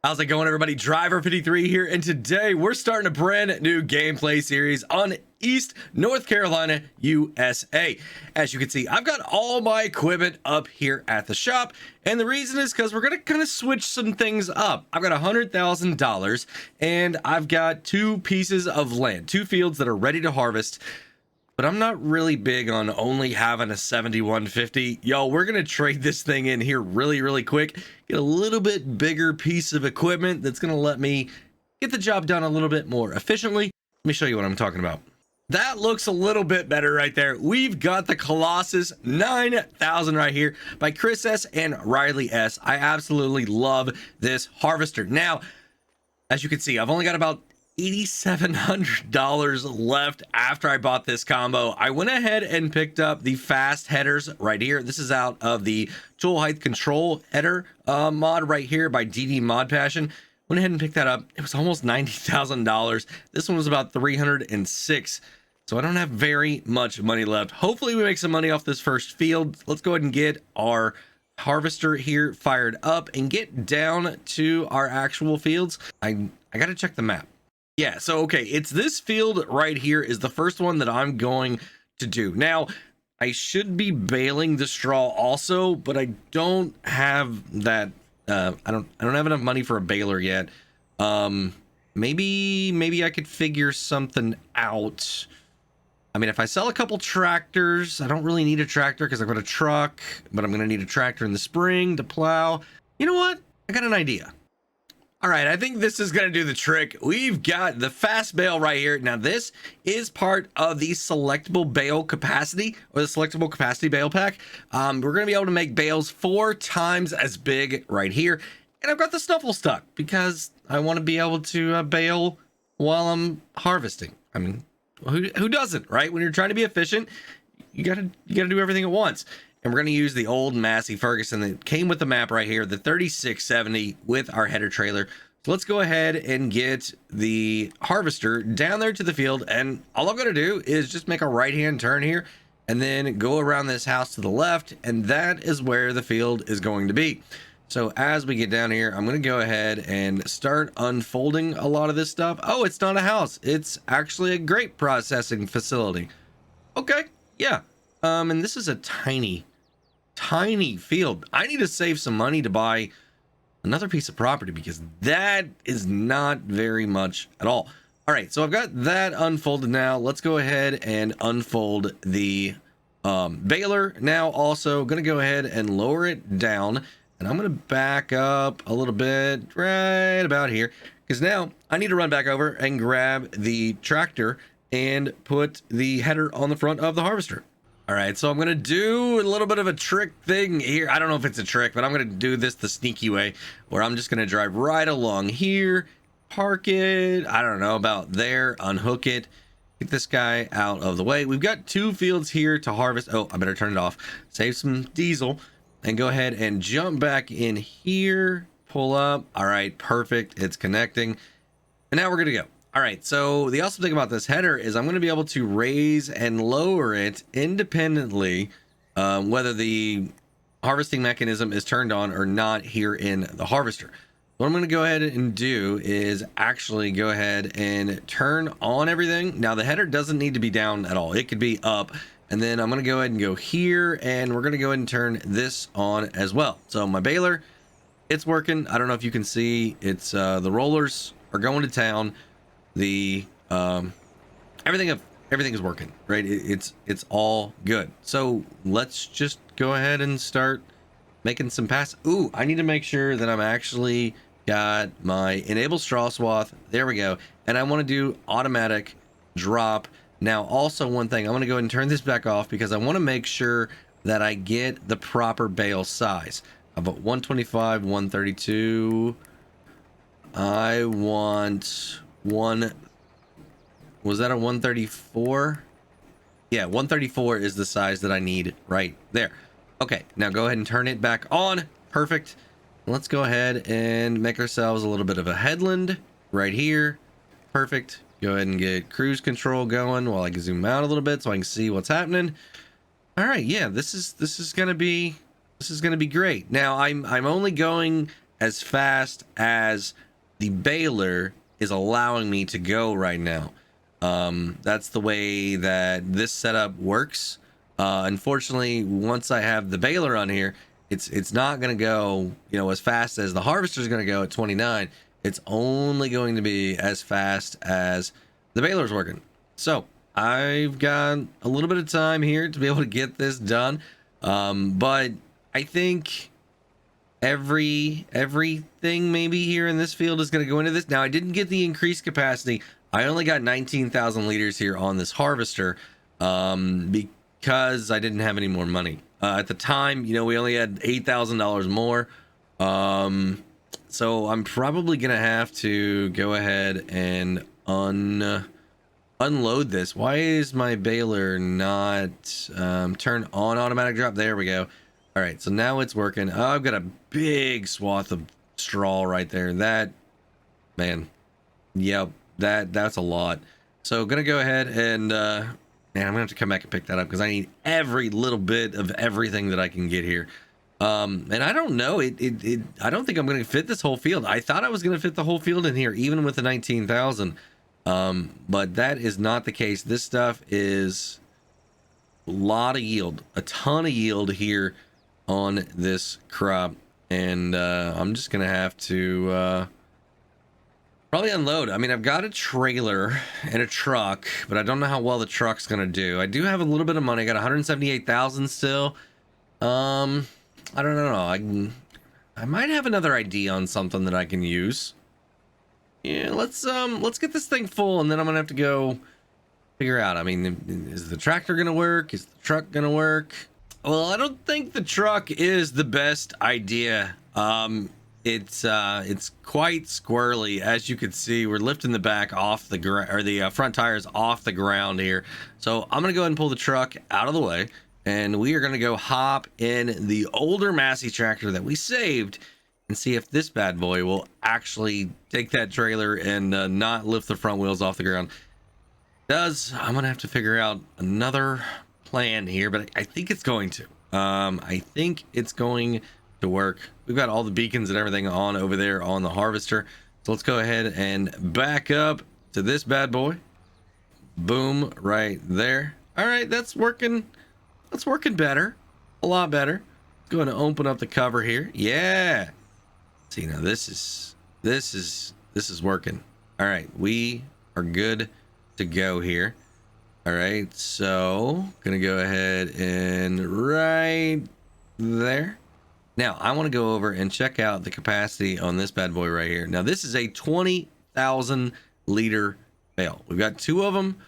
How's it going, everybody? Driver 53 here, and today we're starting a brand new gameplay series on East North Carolina, USA. As you can see, I've got all my equipment up here at the shop, and the reason is because we're going to kind of switch some things up. I've got $100,000, and I've got two pieces of land, two fields that are ready to harvest. But I'm not really big on only having a 7150. Yo, we're going to trade this thing in here really quick. Get a little bit bigger piece of equipment that's going to let me get the job done a little bit more efficiently. Let me show you what I'm talking about. That looks a little bit better right there. We've got the Colossus 9000 right here by Chris S. and Riley S. I absolutely love this harvester. Now, as you can see, I've only got about $8,700 left after I bought this combo. I went ahead and picked up the fast headers right here. This is out of the tool height control header mod right here by DD Mod Passion. Went ahead and picked that up. It was almost $90,000. This one was about 306. So I don't have very much money left. Hopefully we make some money off this first field. Let's go ahead and get our harvester here fired up and get down to our actual fields. I got to check the map. Yeah, so okay, it's this field right here is the first one that I'm going to do. Now, I should be baling the straw also, but I don't have that. I don't have enough money for a baler yet. Maybe I could figure something out. I mean, if I sell a couple tractors, I don't really need a tractor because I've got a truck, but I'm gonna need a tractor in the spring to plow. You know what? I got an idea. All right, I think this is going to do the trick. We've got the fast bale right here. Now, this is part of the selectable bale capacity or the selectable capacity bale pack. We're going to be able to make bales 4 times as big right here. And I've got the snuffle stuck because I want to be able to bale while I'm harvesting. I mean, who doesn't, right? When you're trying to be efficient, you gotta do everything at once. And we're going to use the old Massey Ferguson that came with the map right here, the 3670 with our header trailer. So let's go ahead and get the harvester down there to the field. And all I'm going to do is just make a right-hand turn here and then go around this house to the left. And that is where the field is going to be. So as we get down here, I'm going to go ahead and start unfolding a lot of this stuff. Oh, it's not a house. It's actually a grape processing facility. Okay, yeah. And this is a tiny field. I need to save some money to buy another piece of property because that is not very much at all. All right, so I've got that unfolded now. Let's go ahead and unfold the baler. Now also going to go ahead and lower it down, and I'm going to back up a little bit right about here because now I need to run back over and grab the tractor and put the header on the front of the harvester. All right, so I'm going to do a little bit of a trick thing here. I don't know if it's a trick, but I'm going to do this the sneaky way where I'm just going to drive right along here, park it, I don't know, about there, unhook it, get this guy out of the way. We've got 2 fields here to harvest. Oh, I better turn it off. Save some diesel and go ahead and jump back in here, pull up. All right, perfect. It's connecting. And now we're going to go. All right, so the awesome thing about this header is I'm going to be able to raise and lower it independently, whether the harvesting mechanism is turned on or not here in the harvester. What I'm going to go ahead and do is actually go ahead and turn on everything. Now, the header doesn't need to be down at all. It could be up. And then I'm going to go ahead and go here, and we're going to go ahead and turn this on as well. So my baler, it's working. I don't know if you can see. It's the rollers are going to town. The everything is working, right? It's all good. So let's just go ahead and start making some pass. Ooh, I need to make sure that I'm actually got my enable straw swath. There we go. And I want to do automatic drop. Now, also one thing, I'm going to go ahead and turn this back off because I want to make sure that I get the proper bale size. About 125, 132. I want one. Was that a 134? Yeah, 134 is the size that I need right there. Okay, now go ahead and turn it back on. Perfect. Let's go ahead and make ourselves a little bit of a headland right here. Perfect. Go ahead and get cruise control going while I can zoom out a little bit so I can see what's happening. All right, yeah, this is gonna be great. Now I'm only going as fast as the baler is allowing me to go right now. That's the way that this setup works. Unfortunately, once I have the baler on here, it's not going to go, as fast as the harvester is going to go at 29. It's only going to be as fast as the baler's working. So I've got a little bit of time here to be able to get this done. But I think everything maybe here in this field is going to go into this. Now, I didn't get the increased capacity. I only got 19,000 liters here on this harvester because I didn't have any more money. At the time, we only had $8,000 more. So I'm probably going to have to go ahead and unload this. Why is my baler not turn on automatic drop? There we go. All right, so now it's working. Oh, I've got a big swath of straw right there. That, man, yep, that's a lot. So gonna go ahead and man, I'm gonna have to come back and pick that up because I need every little bit of everything that I can get here. And I don't know, I don't think I'm gonna fit this whole field. I thought I was gonna fit the whole field in here, even with the 19,000. But that is not the case. This stuff is a lot of yield, a ton of yield here on this crop, and I'm just gonna have to probably unload. I mean, I've got a trailer and a truck, but I don't know how well the truck's gonna do. I do have a little bit of money. I got 178,000 still. I don't know. I might have another idea on something that I can use. Yeah, let's get this thing full, and then I'm gonna have to go figure out. I mean, is the tractor gonna work? Is the truck gonna work? Well, I don't think the truck is the best idea. It's quite squirrely, as you can see. We're lifting the back off the the front tires off the ground here. So I'm gonna go ahead and pull the truck out of the way, and we are gonna go hop in the older Massey tractor that we saved and see if this bad boy will actually take that trailer and not lift the front wheels off the ground. I'm gonna have to figure out another plan here, but I think it's going to. I think it's going to work. We've got all the beacons and everything on over there on the harvester. So let's go ahead and back up to this bad boy. Boom, right there. All right, that's working. That's working better, a lot better. Going to open up the cover here. Yeah. See, now this is working. All right, we are good to go here. All right, so gonna go ahead and right there. Now I want to go over and check out the capacity on this bad boy right here. Now this is a 20,000 liter bale. We've got two of them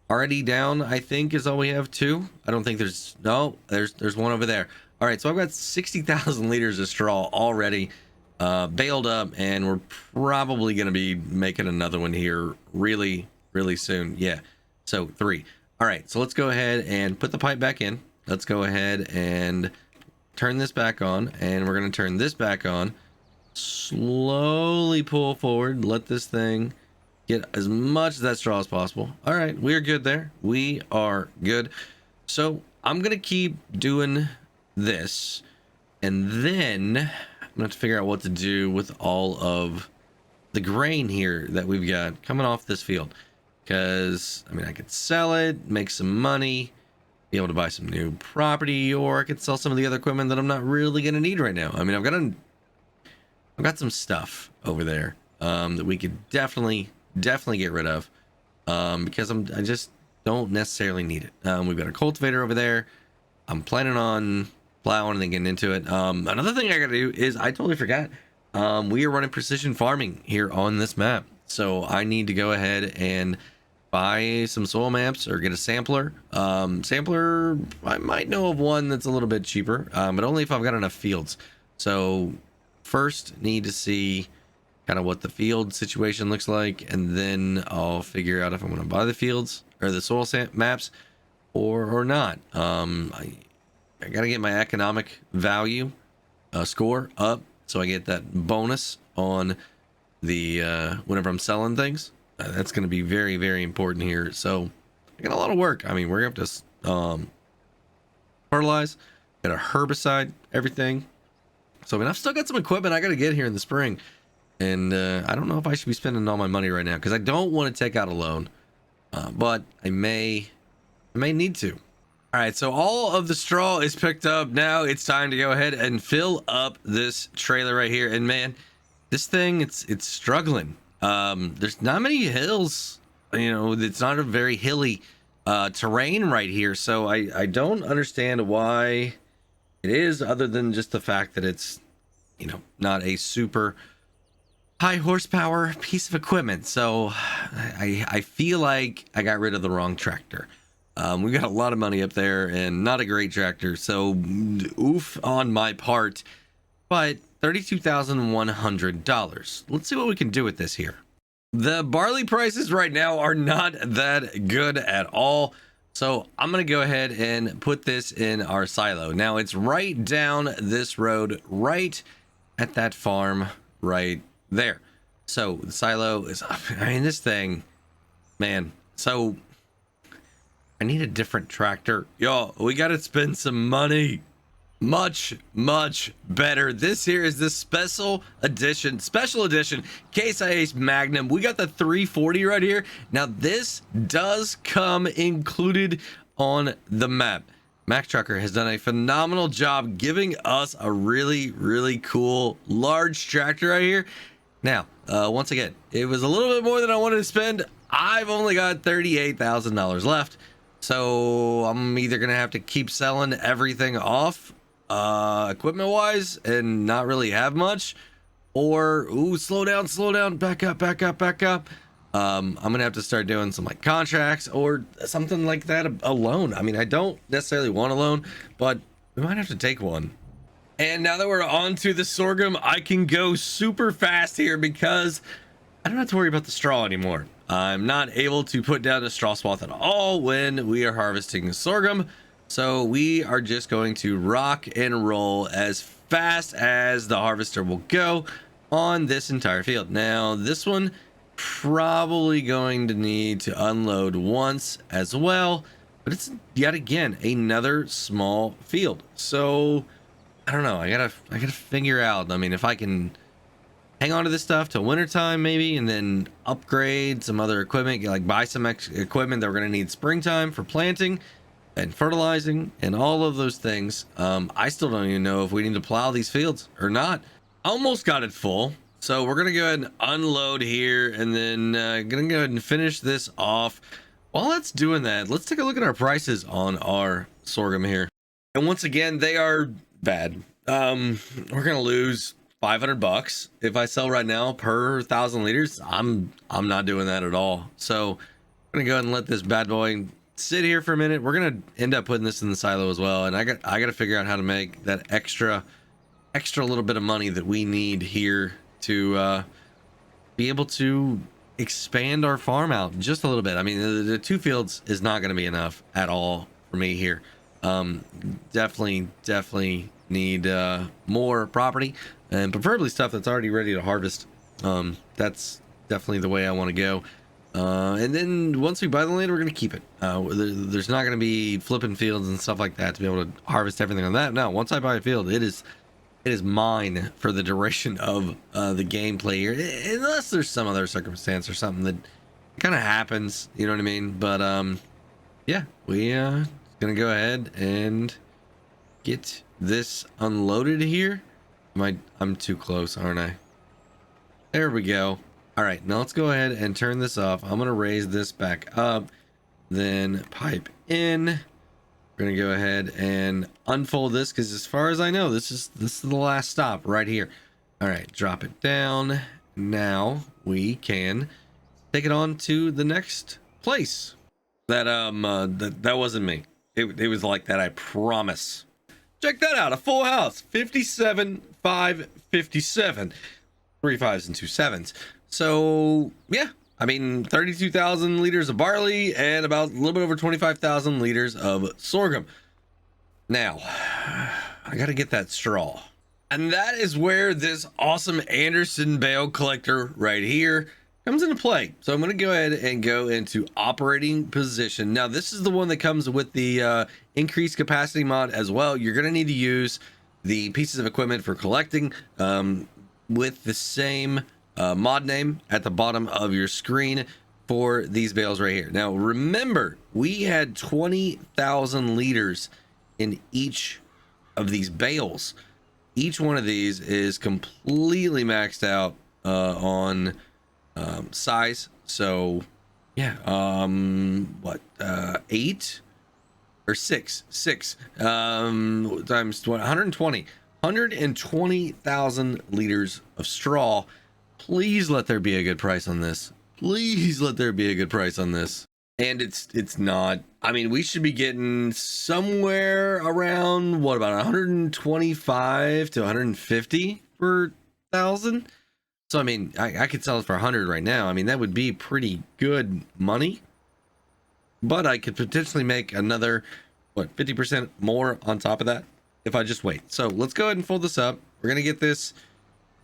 already down. I think is all we have. Two. I don't think there's there's one over there. All right, so I've got 60,000 liters of straw already baled up, and we're probably gonna be making another one here really soon. Yeah. So 3. All right, so let's go ahead and put the pipe back in. Let's go ahead and turn this back on, and we're going to turn this back on. Slowly pull forward. Let this thing get as much of that straw as possible. All right, we are good there. We are good. So I'm going to keep doing this, and then I'm going to have to figure out what to do with all of the grain here that we've got coming off this field. Because, I mean, I could sell it, make some money, be able to buy some new property, or I could sell some of the other equipment that I'm not really going to need right now. I mean, I've got some stuff over there that we could definitely get rid of because I just don't necessarily need it. We've got a cultivator over there. I'm planning on plowing and getting into it. Another thing I got to do is I totally forgot. We are running precision farming here on this map. So I need to go ahead and buy some soil maps or get a sampler. Sampler, I might know of one that's a little bit cheaper, but only if I've got enough fields. So first need to see kind of what the field situation looks like, and then I'll figure out if I'm going to buy the fields or the soil maps or not. I got to get my economic value score up so I get that bonus on the whenever I'm selling things. That's going to be very important here. So I got a lot of work. I mean, we're going to have to fertilize, got a herbicide everything. So I mean, I've still got some equipment I got to get here in the spring, and I don't know if I should be spending all my money right now because I don't want to take out a loan, but I may need to. All right, so all of the straw is picked up. Now it's time to go ahead and fill up this trailer right here. And man, this thing, it's struggling. There's not many hills, you know, it's not a very hilly terrain right here. So I don't understand why it is, other than just the fact that it's, you know, not a super high horsepower piece of equipment. So I feel like I got rid of the wrong tractor. We got a lot of money up there and not a great tractor, so oof on my part. But $32,100. Let's see what we can do with this here. The barley prices right now are not that good at all, so I'm gonna go ahead and put this in our silo. Now it's right down this road, right at that farm right there. So the silo is, I mean, this thing, man, so I need a different tractor. Yo, we gotta spend some money. Much better. This here is the special edition Case IH Magnum. We got the 340 right here. Now this does come included on the map. Mac Trucker has done a phenomenal job giving us a really cool large tractor right here. Now, once again, it was a little bit more than I wanted to spend. I've only got $38,000 left. So I'm either going to have to keep selling everything off equipment wise and not really have much, or slow down, back up. I'm going to have to start doing some like contracts or something like that, a loan. I mean, I don't necessarily want a loan, but we might have to take one. And now that we're on to the sorghum, I can go super fast here because I don't have to worry about the straw anymore. I'm not able to put down a straw swath at all when we are harvesting sorghum. So we are just going to rock and roll as fast as the harvester will go on this entire field. Now, this one probably going to need to unload once as well, but it's yet again another small field. So I don't know. I gotta figure out. I mean, if I can hang on to this stuff till wintertime maybe, and then upgrade some other equipment, like buy some equipment that we're going to need springtime for planting and fertilizing and all of those things. I still don't even know if we need to plow these fields or not. Almost got it full, so we're going to go ahead and unload here, and then gonna go ahead and finish this off. While that's doing that, let's take a look at our prices on our sorghum here. And once again, they are bad. We're gonna lose $500 if I sell right now per 1,000 liters. I'm not doing that at all. So I'm gonna go ahead and let this bad boy sit here for a minute. We're gonna end up putting this in the silo as well, and I got to figure out how to make that extra little bit of money that we need here to be able to expand our farm out just a little bit. I mean, the 2 fields is not going to be enough at all for me here. Definitely need more property, and preferably stuff that's already ready to harvest. That's definitely the way I want to go. And then once we buy the land, we're going to keep it. There's not going to be flipping fields and stuff like that to be able to harvest everything on that. No, once I buy a field, it is mine for the duration of the gameplay here, unless there's some other circumstance or something that kind of happens, you know what I mean? But yeah, we gonna go ahead and get this unloaded here. I'm too close, aren't I? There we go. All right, now let's go ahead and turn this off. I'm gonna raise this back up, then pipe in. We're gonna go ahead and unfold this because, as far as I know, this is the last stop right here. All right, drop it down. Now we can take it on to the next place. That wasn't me. It was like that, I promise. Check that out, a full house. 57, 5, 57. 3 5s and 2 7s. So yeah, I mean, 32,000 liters of barley and about a little bit over 25,000 liters of sorghum. Now, I got to get that straw. And that is where this awesome Anderson bale collector right here comes into play. So I'm going to go ahead and go into operating position. Now, this is the one that comes with the increased capacity mod as well. You're going to need to use the pieces of equipment for collecting with the same mod name at the bottom of your screen for these bales right here. Now remember, we had 20,000 liters in each of these bales. Each one of these is completely maxed out on size. So yeah, what, 8 or 6 times 120,000 liters of straw. Please let there be a good price on this. Please let there be a good price on this. And it's not. I mean, we should be getting somewhere around, what, about 125 to 150 per thousand. So I mean, I could sell it for 100 right now. I mean, that would be pretty good money. But I could potentially make another, what, 50% more on top of that if I just wait. So let's go ahead and fold this up. We're gonna get this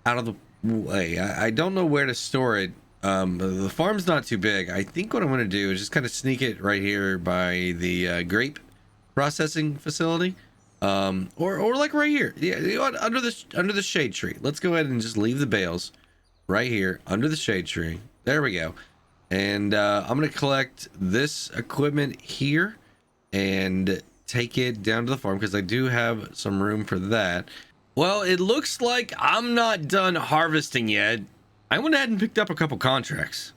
out of the way. I don't know where to store it. The farm's not too big. I think what I'm gonna do is just kind of sneak it right here by the grape processing facility, or like right here. Yeah, you know what? Under the shade tree. Let's go ahead and just leave the bales right here under the shade tree. There we go. And I'm gonna collect this equipment here and take it down to the farm because I do have some room for that. Well, it looks like I'm not done harvesting yet. I went ahead and picked up a couple contracts.